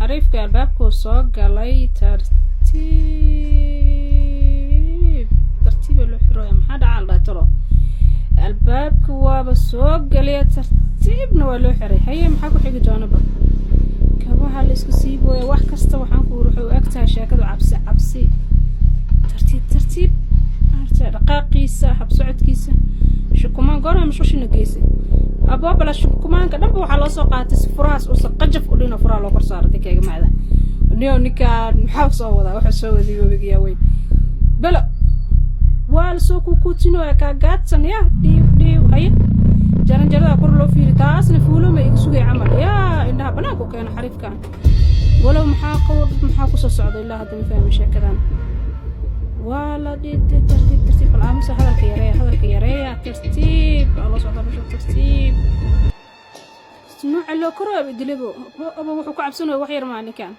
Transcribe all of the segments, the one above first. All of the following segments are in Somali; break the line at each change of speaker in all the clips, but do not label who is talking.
xariifka albaabku soo galay tartiib loo xirooya maxaa dhacal dhaatalo albaabku waaba soo galay tartiibna waa loo xiray haye maxaa ku xigi doonaba kabaha la isku siibooya wax kasta waxaan ku wuxuu agtahay sheekadu cabsi tartiib dhaqaaqiisa habsocodkiisa shukumaan goorma mashquulina geysay ababala shukumaanka dhanba waxaa loo soo qaatay furaas oo qajaf u dhina furaa loo kor saaray keega macda ninkaan maxaa soo wadaa waxa soo waday webiga weyn bala wal soo ku kuutino ka gaadsan ya dhiib haye jaranjarada kor loo fiiri taasna fuulo ma igu sugay camal yaa indhaha banaanku keena xariifkan walow maxaa ku soo socday ilaa hadda ma fahmin sheekadan wala tartiib العامس هذا الكيرية ترتيب الله سبحانه وتعالى ترتيب نوع اللي كره بدلبه أبو وحكو عبسونه وحير معني كان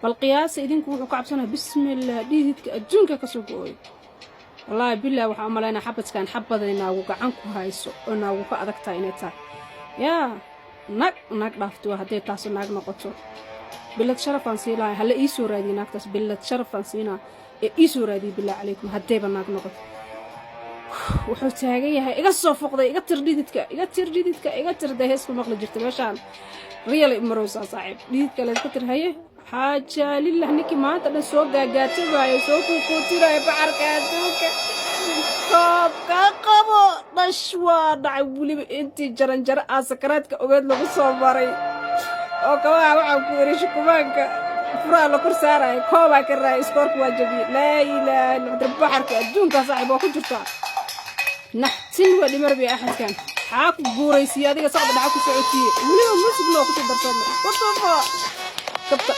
بالقياس إذنك وحكو عبسونه بسم الله دي الجنك كسوقوي والله بالله وحامل أنا حبت كان حبة إنه وقع عنكو هايسو إنه وقع ذكتا إنتا يا ناك لافتوها هدي تاسو ناك نقطو بلد شرف أنسينا هلا إيسو رادي ناكتاس بلد شرف أنسينا إيسو رادي بالله عليكم هدي بناك نقط wuxuu taagan yahay iga soo foqday iga tirday heesku maqli jirtay meeshaan real imrosa saaxiib dhididka la isku tirhaye xaaja lillah niki maanta dhan soo gaagaatay waayo soo ku tiray bacarka adduunka koobka qabo dhashwa dhacay waliba intii jaranjaro asakaraadka ogeed lagu soo maray oo kabaha waxaan ku yiri shukumaanka furaa la kor saaray kooba ka raay iskoorku waa jabiyay laa ilaaha illa bacarka adduunka saaxiib oo ku jirta نحتن ودي مربي أحد كان حاك بوري سيادة صعب دعاكو سعودية وليه مسك لو كنت برسالة وطفا